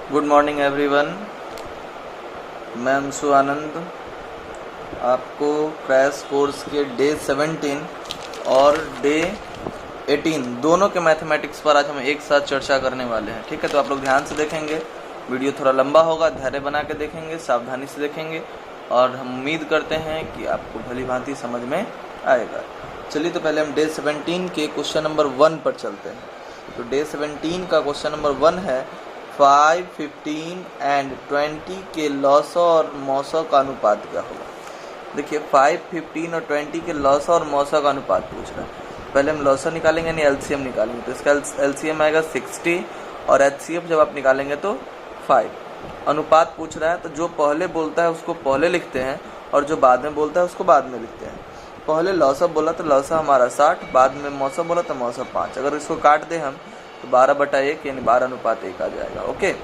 Good morning everyone, मैं अंशु आनंद आपको crash course के डे 17 और डे 18 दोनों के मैथमेटिक्स पर आज हम एक साथ चर्चा करने वाले हैं। ठीक है, तो आप लोग ध्यान से देखेंगे, वीडियो थोड़ा लंबा होगा, धैर्य बना के देखेंगे, सावधानी से देखेंगे और हम उम्मीद करते हैं कि आपको भली भांति समझ में आएगा। चलिए, तो पहले हम डे 17 के क्वेश्चन नंबर 1 पर चलते हैं। तो डे 17 का क्वेश्चन नंबर 1 है 5, 15 एंड 20 के लॉस और मौसा का अनुपात क्या होगा। देखिए, 5, 15 और 20 के लॉस और मौसा का अनुपात पूछ रहा है। पहले हम लॉसा निकालेंगे यानी एलसीएम निकालेंगे, तो इसका एलसीएम आएगा 60 और एचसीएफ जब आप निकालेंगे तो 5। अनुपात पूछ रहा है, तो जो पहले बोलता है उसको पहले लिखते हैं और जो बाद में बोलता है उसको बाद में लिखते हैं। पहले लॉसा बोला तो लॉसा हमारा 60, बाद में मौसा बोला तो मौसा 5। अगर इसको काट दे हम तो 12/1 यानी 12:1 आ जाएगा। ओके,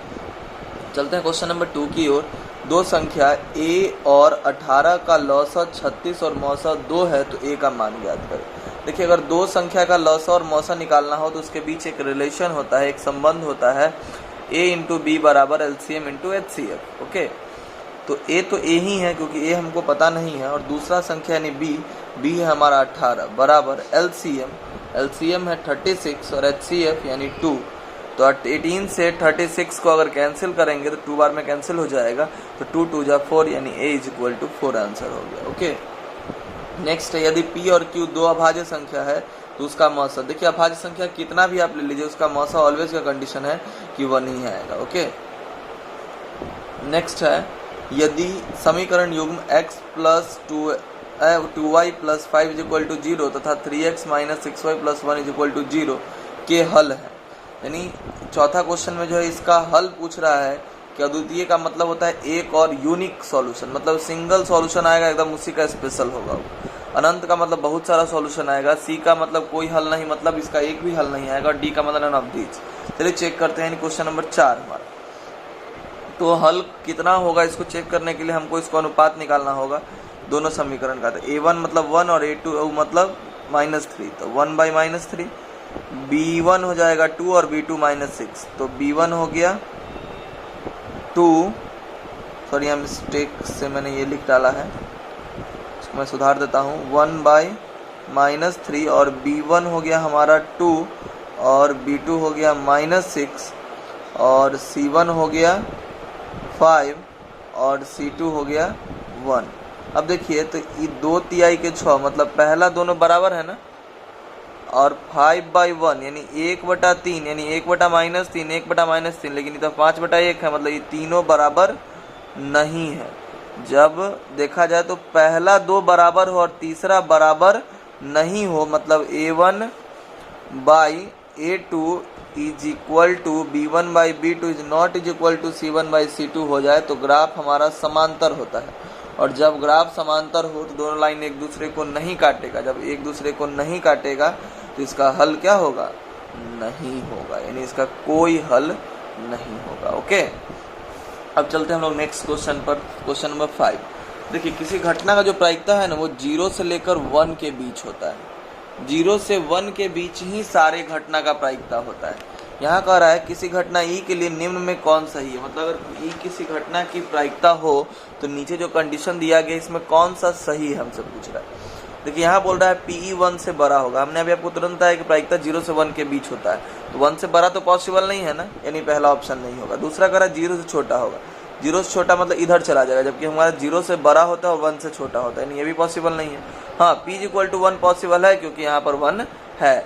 चलते हैं क्वेश्चन नंबर 2 की ओर। दो संख्या a और 18 का लौसा 36 और मौसा 2 है तो a का मान ज्ञात करें। देखिए, अगर दो संख्या का लौसा और मौसा निकालना हो तो उसके बीच एक रिलेशन होता है, एक संबंध होता है, a इंटू बी बराबर एलसीएम इंटू एचसीएफ। ओके, तो a तो a ही है क्योंकि a हमको पता नहीं है, और दूसरा संख्या यानी b है हमारा 18 बराबर एलसीएम है 36 और एचसीएफ यानी 2। तो 18 से 36 को अगर कैंसिल करेंगे तो 2 बार में कैंसिल हो जाएगा, तो 2 2 जा 4 यानी a इक्वल टू 4 आंसर हो गया। ओके, नेक्स्ट है, यदि p और q दो अभाज्य संख्या है तो उसका मौसा। देखिए, अभाज्य संख्या कितना भी आप ले लीजिए, उसका मौसा ऑलवेज का कंडीशन है कि 1 ही आएगा। ओके, नेक्स्ट है, यदि समीकरण युग्म x plus 2y plus 5 equal to 0 तथा 3x minus 6y plus 1 equal to 0 के हल है, यानी चौथा क्वेश्चन में जो है इसका हल पूछ रहा है कि अद्वितीय का मतलब होता है एक और यूनिक सॉल्यूशन, मतलब सिंगल सॉल्यूशन आएगा, एकदम उसी का स्पेशल होगा। अनंत का मतलब बहुत सारा सॉल्यूशन आएगा, सी का मतलब कोई हल नहीं, मतलब इसका एक भी हल नहीं आएगा, और डी का मतलब नन ऑफ दीज। चलिए चेक करते हैं क्वेश्चन नंबर 4 हमारा। तो हल कितना होगा, इसको चेक करने के लिए हमको इसको अनुपात निकालना होगा दोनों समीकरण का। तो a1 मतलब 1 और a2 मतलब -3, तो 1/-3। b1 हो जाएगा 2 और b2 -6, तो b1 हो गया 2, सॉरी यहाँ मिस्टेक से मैंने ये लिख डाला है, इसको मैं सुधार देता हूँ, 1/-3 और b1 हो गया हमारा 2 और b2 हो गया -6 और c1 हो गया 5 और c2 हो गया 1। अब देखिए, तो ये 2 तिहाई के 6 मतलब पहला दोनों बराबर है ना, और 5/1 यानी 1/3 यानी 1/-3 1/-3, लेकिन ये तो 5/1 है, मतलब ये तीनों बराबर नहीं है। जब देखा जाए तो पहला 2 बराबर हो और तीसरा बराबर नहीं हो, मतलब a1/a2 is equal to b1/b2 is not is equal to c1/c2 हो जाए तो ग्राफ हमारा समांतर होता है। और जब ग्राफ समांतर हो तो दोनों लाइन एक दूसरे को नहीं काटेगा। जब एक दूसरे को नहीं काटेगा तो इसका हल क्या होगा, नहीं होगा, यानी इसका कोई हल नहीं होगा। ओके, अब चलते हैं हम लोग नेक्स्ट क्वेश्चन पर, क्वेश्चन नंबर 5। देखिए, किसी घटना का जो प्रायिकता है ना वो 0 से लेकर 1 के बीच होता है। 0 से 1 के बीच ही सारे घटना का प्रायिकता होता है। यहाँ कह रहा है किसी घटना ई के लिए निम्न में कौन सही है, मतलब अगर ई किसी घटना की प्रायिकता हो तो नीचे जो कंडीशन दिया गया इसमें कौन सा सही है हमसे पूछ रहा है। देखिए, यहाँ बोल रहा है पी 1 से बड़ा होगा, हमने अभी आपको तुरंत बताया कि प्रायिकता 0 से 1 के बीच होता है, तो 1 से बड़ा तो पॉसिबल नहीं है ना, यानी पहला ऑप्शन नहीं होगा। दूसरा कह रहा है 0 से छोटा होगा, 0 से छोटा मतलब इधर चला जाएगा, जबकि हमारा 0 से बड़ा होता है और 1 से छोटा होता है, यानी ये भी पॉसिबल नहीं है। हाँ, p इक्वल टू 1 पॉसिबल है क्योंकि यहाँ पर 1 है।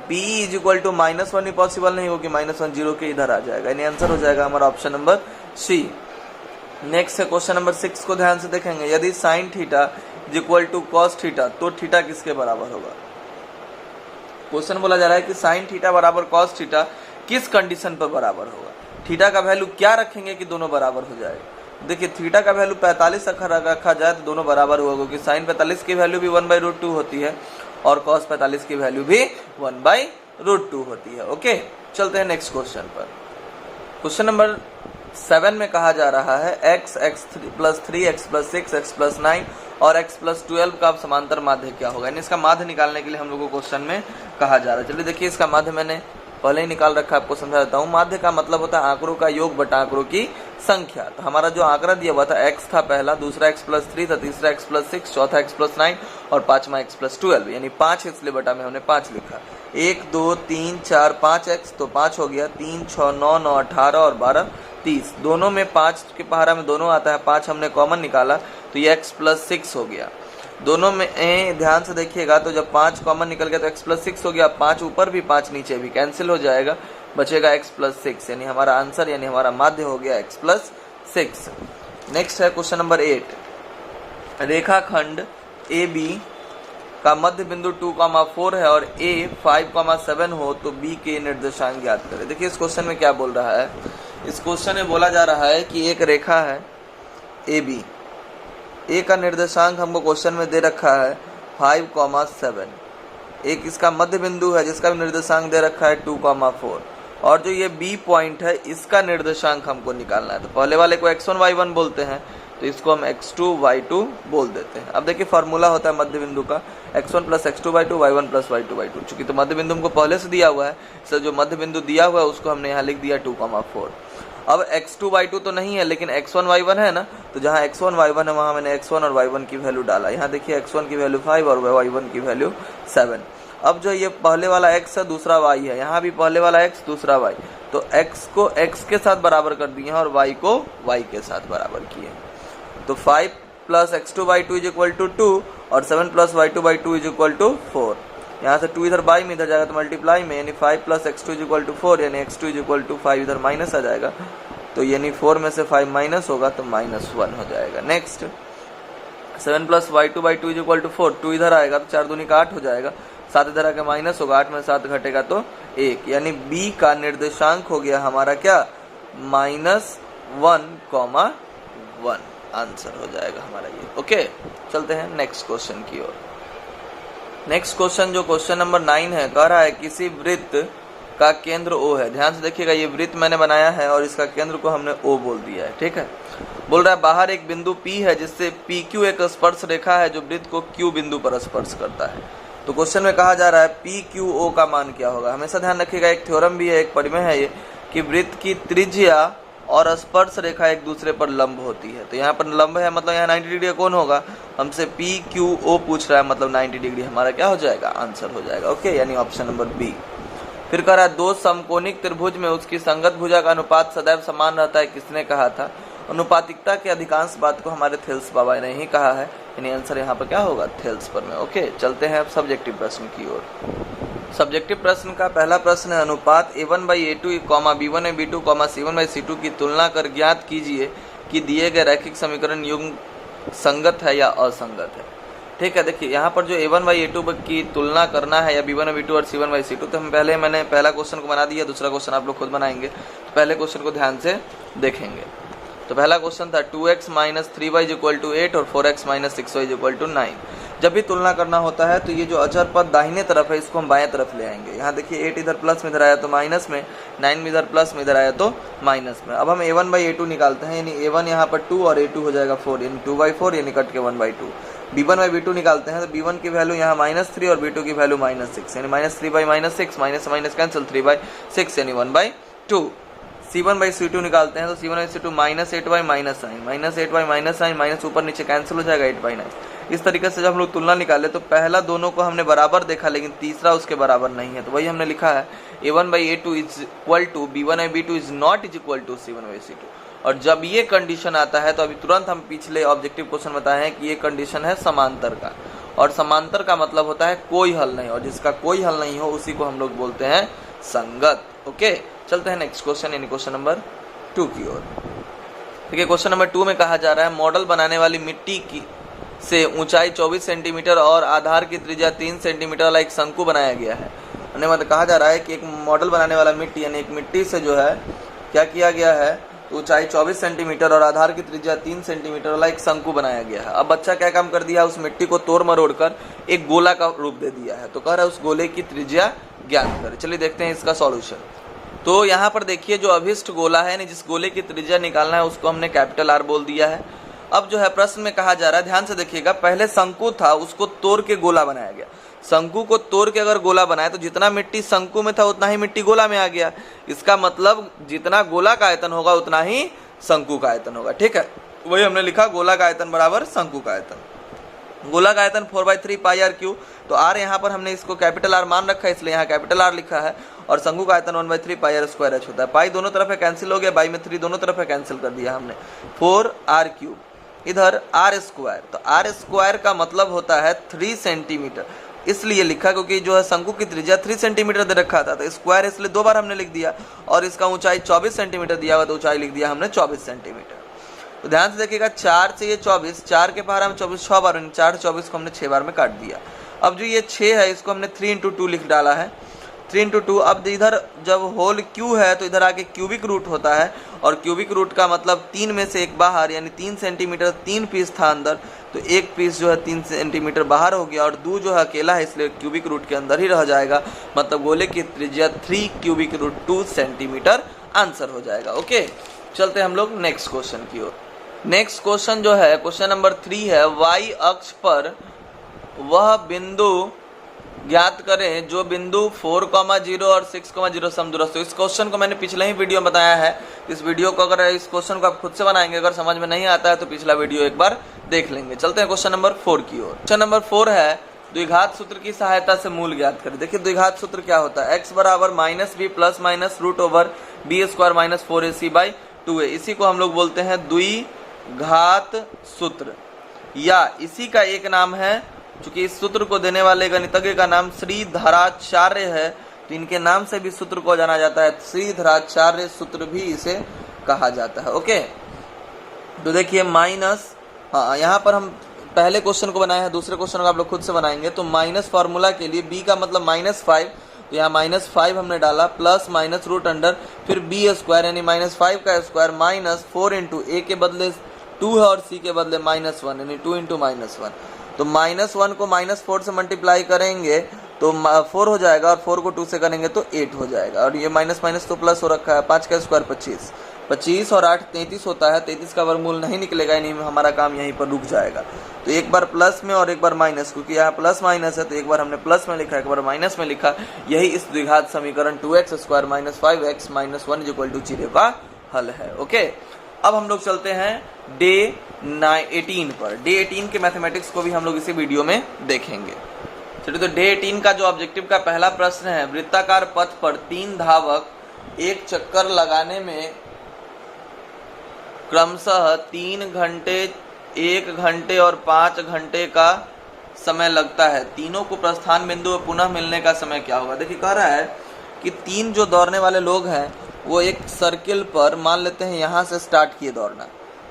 p इक्वल टू -1 ही पॉसिबल नहीं होगी, -1 0 के इधर आ जाएगा, यानी आंसर हो जाएगा हमारा ऑप्शन नंबर सी। नेक्स्ट है क्वेश्चन नंबर 6 को ध्यान से देखेंगे। यदि sin theta equal to cos theta तो थीटा किसके बराबर होगा। क्वेश्चन बोला जा रहा है कि sin थीटा बराबर cos थीटा किस कंडीशन पर बराबर होगा। थीटा का वैल्यू क्या रखेंगे कि दोनों बराबर हो जाएगा। देखिए, थीटा का वैल्यू 45 रखा जाए तो दोनों बराबर होगा, क्योंकि sin 45 की वैल्यू भी 1/√2 होती है और cos 45 की वैल्यू भी 1/√2 होती है। ओके, चलते हैं नेक्स्ट क्वेश्चन पर। क्वेश्चन नंबर 7 में कहा जा रहा है x plus 3 x plus 6 x plus 9 और x प्लस 12 का समांतर माध्य क्या होगा। यानी इसका माध्य निकालने के लिए हम लोग को क्वेश्चन में कहा जा रहा है। चलिए देखिए, इसका माध्य मैंने पहले ही निकाल रखा है, आपको समझा देता हूँ। माध्य का मतलब होता है आंकड़ों का योग बटा आंकड़ों की संख्या। तो हमारा जो आंकड़ा दिया हुआ था x था पहला, दूसरा x+3 था, तीसरा x+6, चौथा x+9 और पांचवा x+12, यानी 5 इसलिए बटा में हमने 5 लिखा। 1 2 3 4 5 x तो 5 हो गया, 3 6 9 9 18 और 12 30। दोनों में 5 के पहाड़ा में दोनों आता है, 5 हमने कॉमन निकाला तो ये x+6 हो गया। दोनों में ध्यान से देखिएगा तो जब 5 कॉमन निकल गया तो x+6 हो गया। 5 ऊपर भी 5 नीचे भी कैंसिल हो जाएगा, बचेगा x+6, यानी हमारा आंसर यानी हमारा माध्य हो गया x+6। नेक्स्ट है क्वेश्चन नंबर 8। रेखाखंड AB का मध्य बिंदु 2,4 है और A 5,7 हो तो B के निर्देशांक ज्ञात करें। देखिए इस क्वेश्चन में क्या बोल रहा है, इस क्वेश्चन में बोला जा रहा है कि एक रेखा है AB, A का निर्देशांक हमको क्वेश्चन में दे रखा है 5,7, एक इसका मध्य बिंदु है जिसका भी निर्देशांक दे रखा है 2,4, और जो ये B पॉइंट है इसका निर्देशांक हमको निकालना है। तो पहले वाले को x1 y1 बोलते हैं तो इसको हम x2 y2 बोल देते हैं। अब देखिए फार्मूला होता है मध्य बिंदु का x1 + x2 y2 y1 + y2 y2। चूंकि तो मध्य बिंदु हमको पहले से दिया हुआ है, इसलिए जो मध्य बिंदु दिया हुआ है उसको हमने यहाँ लिख दिया 2,4। अब x2 y2 तो नहीं है लेकिन x1 y1 है ना, तो जहाँ x1 y1 है वहाँ मैंने x1 और y1 की वैल्यू डाला। यहाँ देखिए x1 की वैल्यू 5 और y1 की वैल्यू 7। अब जो ये पहले वाला x है दूसरा y है, यहाँ भी पहले वाला x दूसरा y, तो x को x के साथ बराबर कर दिए और y को y के साथ बराबर किए। तो 5 + x2 y2 = 2 और 7 + y2 y2 = 4। यहाँ से 2 इधर बाई में इधर जाएगा तो मल्टीप्लाई में, यानी 5 + x2 = 4, यानी x2 = 5 इधर माइनस आ जाएगा, तो यानी 4 में से 5 माइनस होगा तो -1 हो जाएगा। नेक्स्ट 7 + y2 y2 = 4, 2 इधर आएगा तो 4 दूनी का 8 हो जाएगा, 7 इधर आके माइनस होगा, 8 में 7 घटेगा तो 1, यानी B का निर्देशांक हो गया हमारा क्या -1,1, आंसर हो जाएगा हमारा ये। ओके, चलते हैं नेक्स्ट क्वेश्चन की ओर। नेक्स्ट क्वेश्चन जो क्वेश्चन नंबर 9 है, कह रहा है किसी वृत्त का केंद्र O है। ध्यान से देखिएगा, ये वृत्त मैंने बनाया है और इसका केंद्र को हमने O बोल दिया है, ठीक है। बोल रहा है बाहर एक बिंदु P है जिससे PQ एक स्पर्श रेखा है जो वृत्त को Q बिंदु पर स्पर्श करता है। तो क्वेश्चन में कहा जा रहा है PQO का मान क्या होगा। हमेशा ध्यान रखिएगा, एक थ्योरम भी है, एक परिमेय है ये, कि वृत्त की त्रिज्या और स्पर्श रेखा एक दूसरे पर लंब होती है। तो यहाँ पर लंब है मतलब यहाँ 90 डिग्री कौन होगा, हमसे PQO पूछ रहा है, मतलब 90 डिग्री हमारा क्या हो जाएगा, आंसर हो जाएगा। ओके, यानी ऑप्शन नंबर बी। फिर कह रहा है दो समकोणिक त्रिभुज में उसकी संगत भुजा का अनुपात सदैव समान रहता है, किसने कहा था। अनुपातिकता के अधिकांश बात को हमारे थेल्स बाबा ने ही कहा है, यानी आंसर यहाँ पर क्या होगा, थेल्स पर में। ओके, चलते हैं अब सब्जेक्टिव प्रश्न की ओर। सब्जेक्टिव प्रश्न का पहला प्रश्न है, अनुपात a1/a2, b1/b2, c1/c2 की तुलना कर ज्ञात कीजिए कि दिए गए रैखिक समीकरण युग्म संगत है या असंगत है। ठीक है, देखिए यहाँ पर जो a1/a2 की तुलना करना है या b1/b2 और c1/c2, तो हम मैंने पहला क्वेश्चन को बना दिया, दूसरा क्वेश्चन आप लोग खुद बनाएंगे। तो पहले क्वेश्चन को ध्यान से देखेंगे। तो पहला क्वेश्चन था 2x - 3y = 8 और 4x - 6y = 9। जब भी तुलना करना होता है तो ये जो अचर पद दाहिने तरफ है इसको हम बाएं तरफ ले आएंगे। यहाँ देखिए 8 इधर प्लस में इधर आया तो माइनस में, 9 में इधर प्लस में इधर आया तो माइनस में। अब हम a1/a2 निकालते हैं, यानी a1 यहाँ पर 2 और a2 हो जाएगा 4, यानी 2/4, यानी कट के 1/2। b1/b2 निकालते हैं तो b1 की वैल्यू यहाँ -3 और b2 की वैल्यू -6, यानी -3/6, माइनस से माइनस कैंसिल, 3/6 यानी 1/2। c1/c2 निकालते हैं तो c1/c2 -8y -9, माइनस ऊपर नीचे कैंसिल हो जाएगा 8/9। इस तरीके से जब हम लोग तुलना निकाले तो पहला दोनों को हमने बराबर देखा लेकिन तीसरा उसके बराबर नहीं है, तो वही हमने लिखा है a1/a2 = b1/b2 is not = c1/c2। और जब ये कंडीशन आता है तो अभी तुरंत हम पिछले ऑब्जेक्टिव क्वेश्चन बताए हैं कि ये कंडीशन है समांतर का, और समांतर का मतलब होता है कोई हल नहीं, और जिसका कोई हल नहीं हो उसी को हम लोग बोलते हैं संगत। ओके, चलते हैं नेक्स्ट क्वेश्चन, यानी क्वेश्चन नंबर 2 की ओर। देखिए क्वेश्चन नंबर 2 में कहा जा रहा है मॉडल बनाने वाली मिट्टी की से ऊंचाई 24 सेंटीमीटर और आधार की त्रिज्या 3 सेंटीमीटर वाला एक शंकु बनाया गया है। मतलब कहा जा रहा है कि एक मॉडल बनाने वाला मिट्टी, यानी एक मिट्टी से जो है क्या किया गया है, तो ऊंचाई 24 सेंटीमीटर और आधार की त्रिज्या 3 सेंटीमीटर वाला एक शंकु बनाया गया है। अब बच्चा क्या काम कर दिया, उस मिट्टी को तोड़ मरोड़ कर एक गोला का रूप दे दिया है। तो कह रहा है उस गोले की त्रिज्या ज्ञात करें। चलिए देखते हैं इसका सॉल्यूशन। तो यहाँ पर देखिए जो अभिष्ट गोला है, यानी जिस गोले की त्रिज्या निकालना है उसको हमने कैपिटल R बोल दिया है। अब जो है प्रश्न में कहा जा रहा है, ध्यान से देखिएगा, पहले शंकु था उसको तोड़ के गोला बनाया गया। शंकु को तोड़ के अगर गोला बनाए तो जितना मिट्टी शंकु में था उतना ही मिट्टी गोला में आ गया। इसका मतलब जितना गोला का आयतन होगा उतना ही शंकु का आयतन होगा। ठीक है, वही हमने लिखा, गोला का आयतन बराबर शंकु का आयतन। गोला का आयतन 4/3 पाई आर क्यू, तो आर यहाँ पर हमने इसको कैपिटल आर मान रखा है इसलिए यहाँ कैपिटल आर लिखा है, और शंकु का आयतन 1/3 पाई आर स्क्वायर एच होता है। पाई दोनों तरफ है कैंसिल हो गया, बाई में 3 दोनों तरफ है कैंसिल कर दिया हमने, 4r3 इधर आर स्क्वायर, तो आर स्क्वायर का मतलब होता है 3 सेंटीमीटर, इसलिए लिखा क्योंकि जो है शंकु की त्रिज्या 3 सेंटीमीटर दे रखा था, तो स्क्वायर इसलिए 2 बार हमने लिख दिया, और इसका ऊंचाई 24 सेंटीमीटर दिया हुआ तो ऊंचाई लिख दिया हमने 24 सेंटीमीटर। तो ध्यान से देखिएगा, 4 से ये 24, 4 के बाहर हम 24 6 बार, 4 24 को हमने 6 बार में काट दिया। अब जो ये 6 है इसको हमने 3 × 2 लिख डाला है, 3 × 2। अब इधर जब होल क्यू है तो इधर आके क्यूबिक रूट होता है, और क्यूबिक रूट का मतलब 3 में से 1 बाहर, यानी 3 सेंटीमीटर 3 पीस था अंदर, तो 1 पीस जो है 3 सेंटीमीटर बाहर हो गया, और 2 जो है अकेला है इसलिए क्यूबिक रूट के अंदर ही रह जाएगा, मतलब गोले की त्रिज्या 3 क्यूबिक रूट 2 सेंटीमीटर आंसर हो जाएगा। ओके, चलते हैं हम लोग नेक्स्ट क्वेश्चन की ओर। नेक्स्ट क्वेश्चन जो है क्वेश्चन नंबर 3 है, वाई अक्ष पर वह बिंदु ज्ञात करें जो बिंदु 4,0 और 6,0 समदूरस्थ हो। इस क्वेश्चन को मैंने पिछले ही वीडियो में बताया है, इस वीडियो को अगर इस क्वेश्चन को आप खुद से बनाएंगे, अगर समझ में नहीं आता है तो पिछला वीडियो एक बार देख लेंगे। चलते हैं क्वेश्चन नंबर 4 की ओर। क्वेश्चन नंबर 4 है, द्विघात सूत्र की सहायता से मूल ज्ञात करें। देखिए द्विघात सूत्र क्या होता है, x बराबर -b plus minus root over B square minus 4ac/2a, इसी को हम लोग बोलते हैं द्विघात सूत्र, या इसी का एक नाम है, चूंकि इस सूत्र को देने वाले गणितज्ञ का नाम श्रीधराचार्य है, तो इनके नाम से भी सूत्र को जाना जाता है, श्रीधराचार्य सूत्र भी इसे कहा जाता है। ओके, तो देखिए माइनस, हाँ यहाँ पर हम पहले क्वेश्चन को बनाए हैं, दूसरे क्वेश्चन को आप लोग खुद से बनाएंगे। तो माइनस फार्मूला के लिए b का मतलब -5, तो यहाँ -5 हमने डाला, प्लस माइनस रूट अंडर फिर बी स्क्वायर यानी -5 का स्क्वायर माइनस 4 × a के बदले 2 है और c के बदले -1 यानी 2 × -1, तो -1 को -4 से मल्टीप्लाई करेंगे तो 4 हो जाएगा, और 4 को 2 से करेंगे तो 8 हो जाएगा, और ये माइनस माइनस तो प्लस हो रखा है, 5 का स्क्वायर 25, 25 और 8 33 होता है, 33 का वर्गमूल नहीं निकलेगा, यानी हमारा काम यहीं पर रुक जाएगा। तो एक बार प्लस में और एक बार माइनस, क्योंकि यहाँ प्लस माइनस है तो एक बार हमने प्लस में लिखा, एक बार माइनस में लिखा, यही इस द्विघात समीकरण 2x square minus 5x minus 1 = 0 का हल है। ओके, अब हम लोग चलते हैं डे 18 पर। डे 18 के मैथमेटिक्स को भी हम लोग इसी वीडियो में देखेंगे। चलिए, तो डे 18 का जो ऑब्जेक्टिव का पहला प्रश्न है, वृत्ताकार पथ पर 3 धावक एक चक्कर लगाने में क्रमशः 3 घंटे, 1 घंटे और 5 घंटे का समय लगता है, तीनों को प्रस्थान बिंदु में पुनः मिलने का समय क्या होगा। देखिए कह रहा है कि 3 जो दौड़ने वाले लोग हैं वो एक सर्किल पर, मान लेते हैं यहाँ से स्टार्ट किए दौड़ना,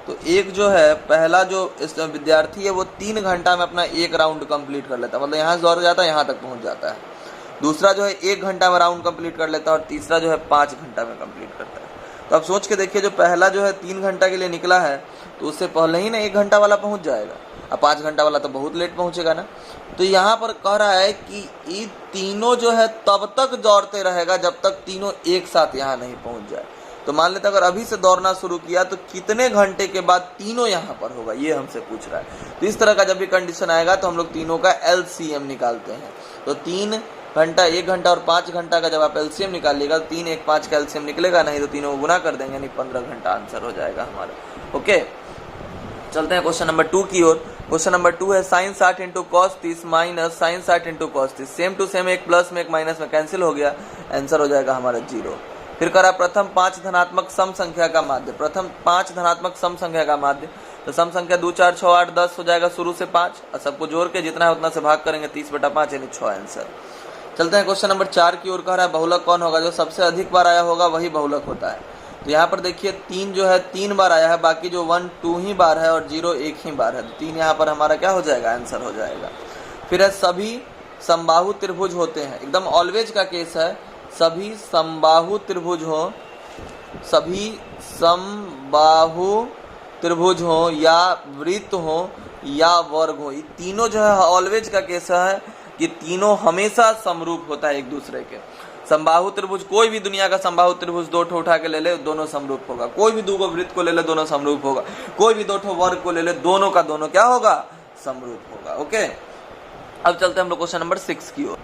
तो एक जो है पहला जो विद्यार्थी है वो 3 घंटा में अपना एक राउंड कंप्लीट कर लेता है, मतलब यहाँ से दौड़ जाता है यहाँ तक पहुँच जाता है। दूसरा जो है 1 घंटा में राउंड कंप्लीट कर लेता है, और तीसरा जो है 5 घंटा में कंप्लीट करता है। तो अब सोच के देखिए, जो पहला जो है 3 घंटा के लिए निकला है तो उससे पहले ही ना 1 घंटा वाला पहुँच जाएगा, अब 5 घंटा वाला तो बहुत लेट पहुँचेगा ना। तो यहाँ पर कह रहा है कि ये तीनों जो है तब तक दौड़ते रहेगा जब तक तीनों एक साथ यहाँ नहीं पहुँच जाए। तो मान लेते अगर अभी से दौड़ना शुरू किया तो कितने घंटे के बाद तीनों यहाँ पर होगा, ये हमसे पूछ रहा है। तो इस तरह का जब भी कंडीशन आएगा तो हम लोग तीनों का LCM निकालते हैं। तो 3 घंटा, 1 घंटा और 5 घंटा का जब आप LCM निकालिएगा, 3 1 5 का LCM निकलेगा, नहीं तो तीनों को गुना कर देंगे, यानी 15 घंटा आंसर हो जाएगा हमारा। ओके, चलते हैं क्वेश्चन नंबर 2 की ओर। क्वेश्चन नंबर 2 है, sin 60 × cos 30 minus sin 60 × cos 30, same to same, एक प्लस में एक माइनस में कैंसिल हो गया, आंसर हो जाएगा हमारा 0। फिर करा प्रथम 5 धनात्मक सम संख्या का माध्य, प्रथम 5 धनात्मक सम संख्या का माध्य, तो सम संख्या 2 4 6 8 10 हो जाएगा शुरू से 5, और सबको जोड़ के जितना है उतना से भाग करेंगे, 30/5 यानी 6 आंसर। चलते हैं क्वेश्चन नंबर 4 की ओर। कह रहा है बहुलक कौन होगा, जो सबसे अधिक बार आया होगा वही बहुलक होता है। तो यहाँ पर देखिए 3 जो है 3 बार आया है, बाकी जो 1 2 ही बार है और 0 1 ही बार है, तो 3 यहाँ पर हमारा क्या हो जाएगा, आंसर हो जाएगा। फिर है सभी समबाहु त्रिभुज होते हैं, एकदम ऑलवेज का केस है, सभी समबाहु त्रिभुज हो, सभी समबाहु त्रिभुज हो या वृत्त हो या वर्ग हो, ये तीनों जो है ऑलवेज का केस है कि तीनों हमेशा समरूप होता है एक दूसरे के। समबाहु त्रिभुज, कोई भी दुनिया का समबाहु त्रिभुज 2 ठो उठा के ले ले, दोनों समरूप होगा। कोई भी 2 वृत्त को ले ले, दोनों समरूप होगा। कोई भी 2 ठो वर्ग को ले ले, दोनों का दोनों क्या होगा, समरूप होगा। ओके, अब चलते हैं हम लोग क्वेश्चन नंबर 6 की ओर।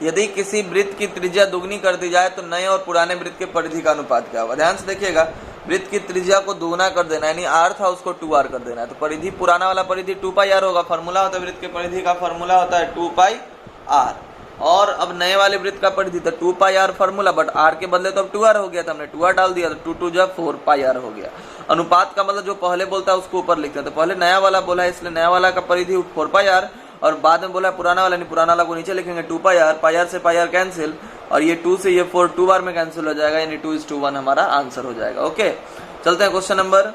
यदि किसी वृत्त की त्रिज्या दुगनी कर दी जाए तो नए और पुराने वृत्त के परिधि का अनुपात क्या होगा। ध्यान से देखिएगा, वृत्त की त्रिज्या को दुगना कर देना, यानी r था उसको 2r कर देना है, तो परिधि पुराना वाला परिधि 2πr होगा। फॉर्मूला होता है वृत्त के परिधि का, फॉर्मूला होता है 2πr। और अब नए वाले वृत्त का परिधि था 2πr फॉर्मूला, बट r के बदले तो अब 2r हो गया, तो हमने 2r डाल दिया, तो 2 2 जा 4πr हो गया। अनुपात का मतलब जो पहले बोलता है उसको ऊपर लिखते हैं, तो पहले नया वाला बोला है इसलिए नया वाला का परिधि 4πr, और बाद में बोला पुराना वाला, नहीं पुराना वाला को नीचे लिखेंगे 2πr, πr से πr कैंसिल, और ये 2 से ये 4 2 बार में कैंसिल हो जाएगा, यानी 2:1 हमारा आंसर हो जाएगा। ओके, चलते हैं क्वेश्चन नंबर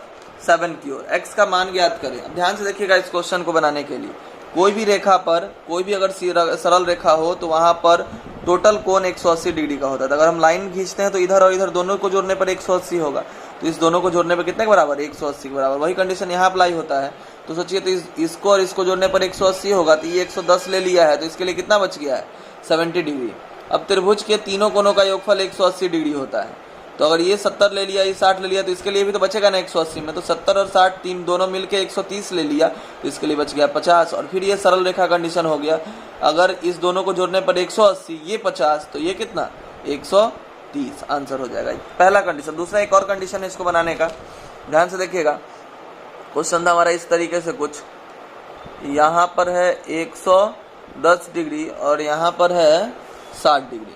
7 की ओर। x का मान ज्ञात करें। अब ध्यान से देखिएगा, इस क्वेश्चन को बनाने के लिए कोई भी रेखा पर, कोई भी अगर सरल रेखा हो तो वहां पर टोटल कोण 180 डिग्री का होता है। तो अगर हम लाइन खींचते हैं तो इधर और इधर दोनों को जोड़ने पर 180 होगा, तो इस दोनों को जोड़ने पर कितने के बराबर, 180 के बराबर। वही कंडीशन यहाँ अप्लाई होता है। तो सोचिए, तो इसको और इसको जोड़ने पर 180 होगा, तो ये 110 ले लिया है, तो इसके लिए कितना बच गया है, 70 डिग्री। अब त्रिभुज के तीनों कोणों का योगफल 180 डिग्री होता है, तो अगर ये 70 ले लिया, ये 60 ले लिया, तो इसके लिए भी तो बचेगा ना 180 में, तो 70 और 60 तीन दोनों मिलके 130 ले लिया, तो इसके लिए बच गया 50। और फिर ये सरल रेखा कंडीशन हो गया, अगर इस दोनों को जोड़ने पर 180, ये 50, तो ये कितना 130 आंसर हो जाएगा। पहला कंडीशन। दूसरा एक और कंडीशन है इसको बनाने का, ध्यान से देखिएगा। क्वेश्चन था हमारा इस तरीके से कुछ, यहाँ पर है 110 डिग्री और यहाँ पर है 60 डिग्री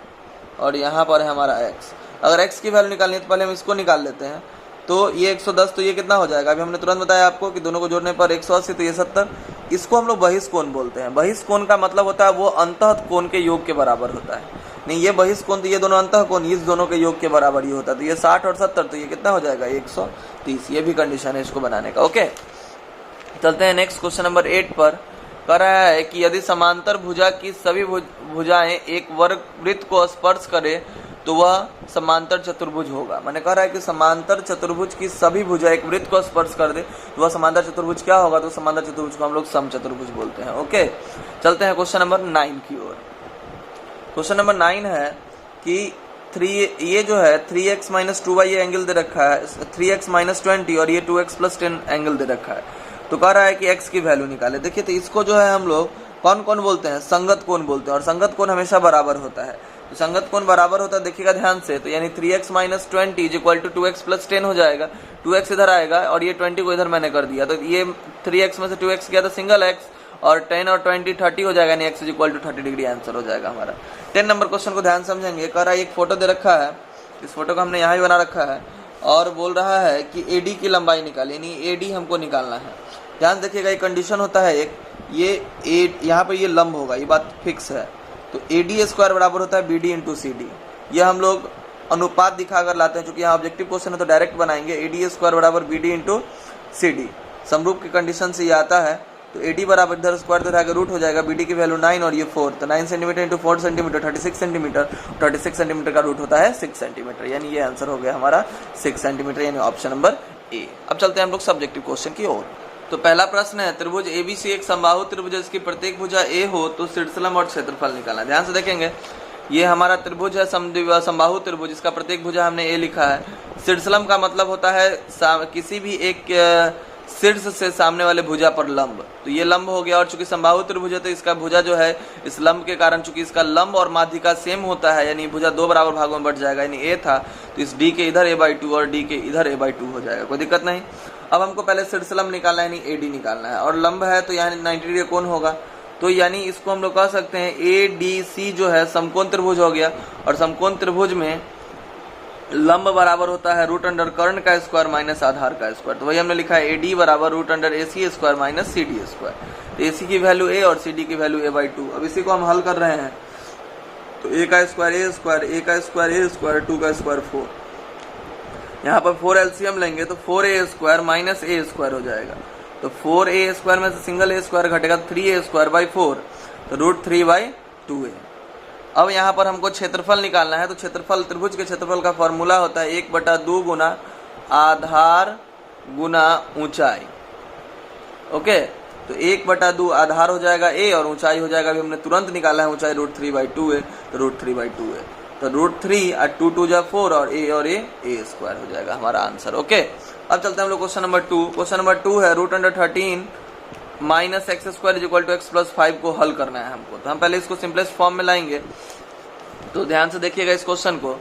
और यहाँ पर है हमारा x। अगर x की वैल्यू निकालनी है तो पहले हम इसको निकाल लेते हैं। तो ये 110, तो ये कितना हो जाएगा, अभी हमने तुरंत बताया आपको कि दोनों को जोड़ने पर 180, तो ये 70। इसको हम लोग बहिष्कोण बोलते हैं। बहिष्कोण का मतलब होता है वो अंतः कोण के योग के बराबर होता है। नहीं, ये बहिष्कोण, तो ये दोनों अंतः कोण इस दोनों के योग के बराबर ही होता है। तो ये 60 और 70, तो ये कितना हो जाएगा 130। ये भी कंडीशन है इसको बनाने का। ओके, चलते हैं नेक्स्ट क्वेश्चन नंबर 8 पर। कह रहा है कि यदि समांतर भुजा की सभी भुजाएं एक वर्ग वृत्त को स्पर्श करे तो वह समांतर चतुर्भुज होगा। मैंने कह रहा है कि समांतर चतुर्भुज की सभी भुजा एक वृत्त को स्पर्श कर दे तो वह समांतर चतुर्भुज क्या होगा, तो समांतर चतुर्भुज को हम लोग समचतुर्भुज बोलते हैं। ओके, चलते हैं क्वेश्चन नंबर 9 की ओर। क्वेश्चन नंबर 9 है कि ये जो है 3x - 2y ये एंगल दे रखा है, 3x - 20 और ये 2x + 10 एंगल दे रखा है। तो कह रहा है कि x की वैल्यू निकाले। देखिए, तो इसको जो है हम लोग कौन कौन बोलते हैं, संगत कोण बोलते हैं, और संगत कोण हमेशा बराबर होता है। तो संगत कोण बराबर होता है, देखिएगा ध्यान से, तो यानी 3x - 20 = 2x + 10 हो जाएगा। 2x इधर आएगा और ये 20 को इधर मैंने कर दिया, तो ये 3x में से 2x गया तो सिंगल x, और 10 और 20 30 हो जाएगा, यानी x = 30 डिग्री आंसर हो जाएगा हमारा। 10 नंबर क्वेश्चन को ध्यान समझेंगे। कह रहा है एक फोटो दे रखा है, इस फोटो को हमने यहाँ ही बना रखा है, और बोल रहा है कि AD की लंबाई निकाली, यानी AD हमको निकालना है। ध्यान देखिएगा, एक कंडीशन होता है एक, ये यहाँ पर ये लंब होगा, ये बात फिक्स है। तो AD² बराबर होता है BD × CD। ये हम लोग अनुपात दिखा कर लाते हैं, क्योंकि यहाँ ऑब्जेक्टिव क्वेश्चन है तो डायरेक्ट बनाएंगे। AD² बराबर BD × CD समरूप की कंडीशन से ये आता है। तो AD बराबर इधर स्क्वायर दिखाएगा, रूट हो जाएगा, BD की वैल्यू 9 और ये 4, तो 9 सेंटीमीटर × 4 सेंटीमीटर 36 सेंटीमीटर, 36 सेंटीमीटर का रूट होता है 6 सेंटीमीटर, यानी ये आंसर हो गया हमारा 6 सेंटीमीटर, यानी ऑप्शन नंबर ए। अब चलते हैं हम लोग सब्जेक्टिव क्वेश्चन की ओर। तो पहला प्रश्न है, त्रिभुज ABC एक समबाहु त्रिभुज, इसकी प्रत्येक भुजा A हो तो शीर्षलंब और क्षेत्रफल निकालना। ध्यान से देखेंगे, ये हमारा त्रिभुज है समबाहु त्रिभुज, इसका प्रत्येक भुजा हमने A लिखा है। शीर्षलंब का मतलब होता है किसी भी एक शीर्ष से सामने वाले भुजा पर लंब, तो ये लंब हो गया। और चूंकि समबाहु त्रिभुज है तो इसका भुजा जो है इस लंब के कारण, चूंकि इसका लंब और माध्यिका सेम होता है, यानी भुजा 2 बराबर भागों में बढ़ जाएगा, यानी A था तो इस D के इधर A/2 और D के इधर A/2 हो जाएगा, कोई दिक्कत नहीं। अब हमको पहले शीर्षलंब निकालना है, यानी AD निकालना है, और लंब है तो यहाँ 90 डिग्री कोण होगा, तो यानी इसको हम लोग कह सकते हैं ADC जो है समकोण त्रिभुज हो गया। और समकोण त्रिभुज में लंब बराबर होता है √अंडर कर्ण का स्क्वायर माइनस आधार का स्क्वायर, तो वही हमने लिखा है AD बराबर √अंडर AC² माइनस CD²। तो AC की वैल्यू A और CD की वैल्यू A/2। अब इसी को हम हल कर रहे हैं, तो A² A², A² A², 2 का स्क्वायर 4, यहाँ पर 4 LCM लेंगे तो 4A² माइनस A² हो जाएगा। तो 4A² में से सिंगल A² घटेगा, 3A²/4, तो √3/2A। अब यहाँ पर हमको क्षेत्रफल निकालना है, तो क्षेत्रफल, त्रिभुज के क्षेत्रफल का फॉर्मूला होता है 1/2 गुना आधार गुना ऊंचाई। ओके, तो 1/2 आधार हो जाएगा A और ऊंचाई हो जाएगा, अभी हमने तुरंत निकाला है ऊंचाई √3/2A, तो √3/2A, तो √3 और 2 2 जा 4 और A A² हो जाएगा हमारा आंसर। ओके, अब चलते हैं हम लोग क्वेश्चन नंबर 2। क्वेश्चन नंबर 2 है √13 minus X square is equal to X plus 5 को हल करना है हमको। तो हम पहले इसको सिंपलेस्ट फॉर्म में लाएंगे। तो ध्यान से देखिएगा इस क्वेश्चन को।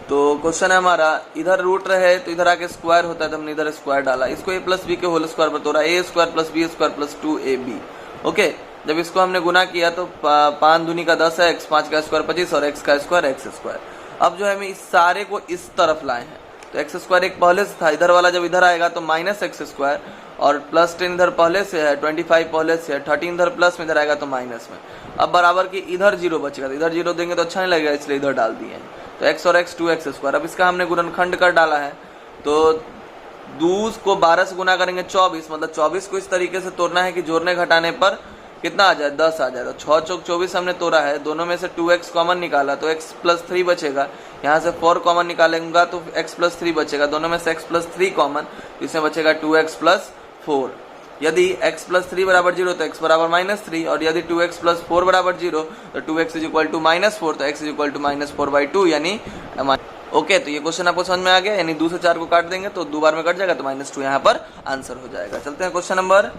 तो क्वेश्चन है हमारा, इधर रूट रहे तो इधर आके स्क्वायर होता है, तो हमने इधर स्क्वायर डाला। इसको ए प्लस बी के होल स्क्वायर पर तोड़ा, A square plus B square plus 2ab। Okay, जब इसको हमने गुना किया तो 5 दूनी का 10 है, एक्स 5 का स्क्वायर 25 और एक्स का स्क्वायर एक्स स्क्वायर। अब जो है हम इस सारे को इस तरफ लाए हैं, तो एक्स स्क्वायर एक पहले से था, इधर वाला जब इधर आएगा तो माइनस एक्स स्क्वायर, और प्लस 10 इधर पहले से है, 25 पहले से है, 13 इधर प्लस में, इधर आएगा तो माइनस में। अब बराबर की इधर जीरो बचेगा, तो इधर जीरो देंगे तो अच्छा नहीं लगेगा, इसलिए इधर डाल दिए हैं। तो एक्स और एक्स 2x स्क्वायर। अब इसका हमने गुणनखंड कर डाला है, तो 2 को 12 से गुना करेंगे 24, मतलब 24 को इस तरीके से तोड़ना है कि जोड़ने घटाने पर कितना आ जाए, 10 आ जाए। तो 6 चौक 24 हमने तोड़ा है, दोनों में से 2x कॉमन निकाला तो x प्लस 3 बचेगा। यहाँ से 4 कॉमन निकालेंगे तो x प्लस 3 बचेगा, दोनों में से x प्लस 3 कॉमन, इसमें बचेगा 2x प्लस 4। यदि x प्लस 3 बराबर 0 तो x बराबर माइनस 3, और यदि 2x प्लस 4 बराबर 0 तो 2x is equal to minus 4, तो x is equal to minus 4/2 यानी ओके। तो ये क्वेश्चन आपको समझ में आ गया, यानी 2 से 4 को काट देंगे तो 2 बार में कट जाएगा, तो -2 यहाँ पर आंसर हो जाएगा। चलते हैं क्वेश्चन नंबर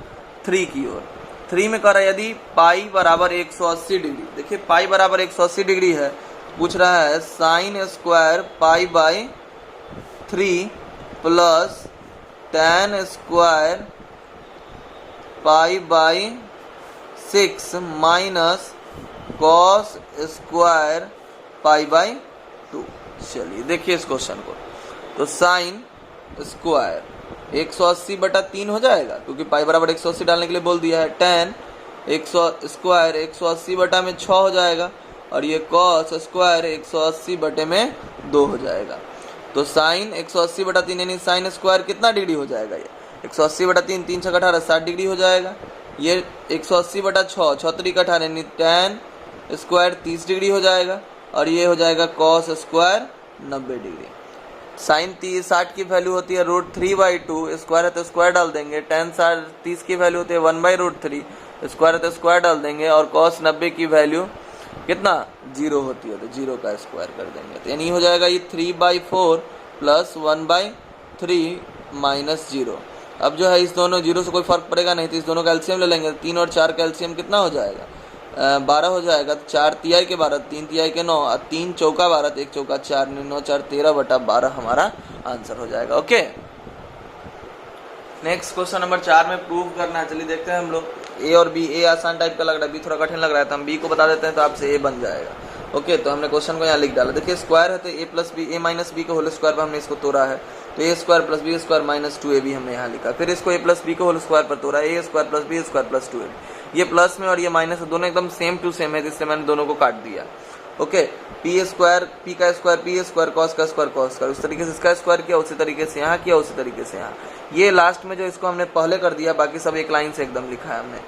3 की ओर। 3 में कह रहा है यदि पाई बराबर 180 डिग्री, देखिए पाई बराबर 180 डिग्री है, पूछ रहा है sine square pi by 3 plus tan square pi by 6 minus cos square pi by 2। चलिए देखिए इस क्वेश्चन को। तो साइन स्क्वायर 180 बटा 3 हो जाएगा, क्योंकि पाई बराबर 180 डालने के लिए बोल दिया है। tan 100 स्क्वायर 180 बटा में 6 हो जाएगा, और ये कॉस स्क्वायर 180 बटे में 2 हो जाएगा। तो साइन 180 बटा 3 यानी साइन स्क्वायर कितना डिग्री हो जाएगा, ये 180 बटा 3, 3 6 18 60 डिग्री हो जाएगा। ये 180 बटा 6 6 3 18 यानी tan स्क्वायर 30 डिग्री हो जाएगा, और ये हो जाएगा कॉस स्क्वायर 90 डिग्री। साइन 60 की वैल्यू होती है √3/2, स्क्वायर है तो स्क्वायर डाल देंगे। tan 30 की वैल्यू होती है 1/√3, स्क्वायर है तो स्क्वायर डाल देंगे, और कॉस 90 की वैल्यू कितना 0 होती है, तो 0 का स्क्वायर कर देंगे। तो यानी हो जाएगा ये 3/4 प्लस 1/3 माइनस 0। अब जो है इस दोनों जीरो से कोई फर्क पड़ेगा नहीं, तो इस दोनों का एलसीएम ले लेंगे। 3 और 4 का एलसीएम कितना हो जाएगा, 12 हो जाएगा। 4 तिहाई के 12, 3 तिहाई के 9, और 3 चौका 12, 1 चौका 4, 9 4 13 बटा 12 हमारा आंसर हो जाएगा। ओके, नेक्स्ट क्वेश्चन नंबर 4 में प्रूव करना है। चलिए देखते हैं हम लोग। ए और बी, ए आसान टाइप का लग रहा है, बी थोड़ा कठिन लग रहा है, तो हम बी को बता देते हैं, तो आपसे ए बन जाएगा। ओके, तो हमने क्वेश्चन को यहाँ लिख डाला। देखिए स्क्वायर है तो A plus B, A minus B के होल स्क्वायर पर हमने इसको तोड़ा है, तो A square plus B square minus 2ab हमने यहाँ लिखा। फिर इसको ए प्लस बी के होल स्क्वायर पर तोड़ा, A square plus B square plus 2ab। ये प्लस में और ये माइनस दोनों एकदम सेम टू सेम है, जिससे मैंने दोनों को काट दिया। ओके, पी स्क्वायर पी का स्क्वायर पी स्क्वायर, कॉस का स्क्वायर कॉस का, उस तरीके से इसका स्क्वायर किया, उसी तरीके से यहाँ किया, उसी तरीके से यहाँ। ये लास्ट में जो इसको हमने पहले कर दिया, बाकी सब एक लाइन से एकदम लिखा है हमने।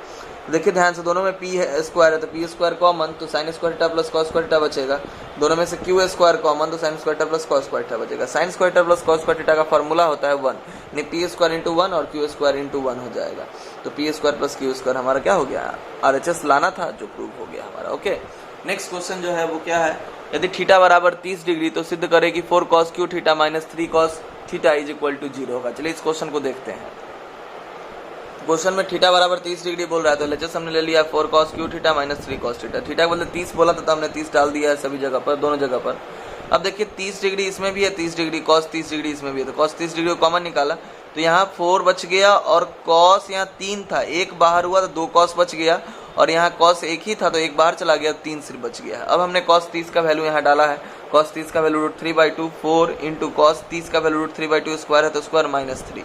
देखिए ध्यान से, दोनों में पी है स्क्वायर है तो पी स्क्वायर कॉमन, तो sine square theta plus cos square theta बचेगा। दोनों में से क्यू स्क्वायर कॉमन, तो sine square theta plus cos square theta बचेगा। Sine square theta plus cos square theta का फॉर्मूला होता है 1, यानी पी स्क्वायर इंटू 1 और क्यू स्क्वायर इंटू 1 हो जाएगा। तो P square plus Q square हमारा क्या हो गया, RHS लाना था, जो प्रूव हो गया हमारा। ओके, नेक्स्ट क्वेश्चन जो है वो क्या है, यदि थीटा बराबर 30 डिग्री तो सिद्ध करे कि 4 cos cube theta minus 3 cos theta is equal to 0 होगा। चलिए इस क्वेश्चन को देखते हैं। क्वेश्चन में थीटा बराबर 30 डिग्री बोल रहा है, तो LHS हमने ले लिया 4 cos cube theta minus 3 cos theta. Theta बोलते 30 बोला था, तो हमने 30 डाल दिया है सभी जगह पर, दोनों जगह पर। अब देखिए 30 डिग्री इसमें भी है, 30 डिग्री cos 30 डिग्री इसमें भी है, तो cos 30 डिग्री को कॉमन निकाला, तो यहाँ 4 बच गया, और cos यहाँ 3 था, एक बाहर हुआ तो 2 cos बच गया, और यहाँ cos एक ही था तो एक बाहर चला गया, 3 सिर्फ बच गया। अब हमने cos 30 का वैल्यू यहाँ डाला है, cos 30 का वैल्यू √3/2, 4 इंटू cos 30 का वैल्यू √3/2 स्क्वायर है तो स्क्वायर माइनस 3,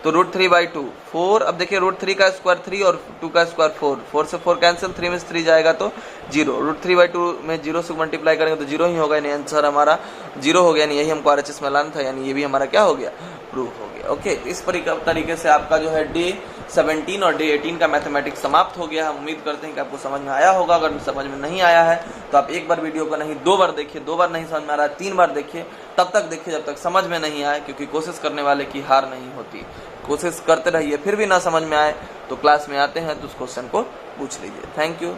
तो √3/2 4। अब देखिए √3 का स्क्वायर 3 और 2 का स्क्वायर 4, 4 से 4 कैंसिल, 3 में से 3 जाएगा तो 0। √3/2 में 0 से मल्टीप्लाई करेंगे तो 0 ही होगा, यानी आंसर हमारा 0 हो गया, यानी यही हमको RHS में लाना था, यानी ये भी हमारा क्या हो गया, प्रूफ हो गया। ओके, इस तरीके से आपका जो है डे 17 और डे 18 का मैथमेटिक्स समाप्त हो गया। हम उम्मीद करते हैं कि आपको समझ में आया होगा। अगर समझ में नहीं आया है तो आप एक बार वीडियो को नहीं 2 बार देखिए, 2 बार नहीं समझ में आ रहा है 3 बार देखिए, तब तक देखिए जब तक समझ में नहीं आए, क्योंकि कोशिश करने वाले की हार नहीं होती। कोशिश करते रहिए, फिर भी ना समझ में आए तो क्लास में आते हैं तो उस क्वेश्चन को पूछ लीजिए। Thank you.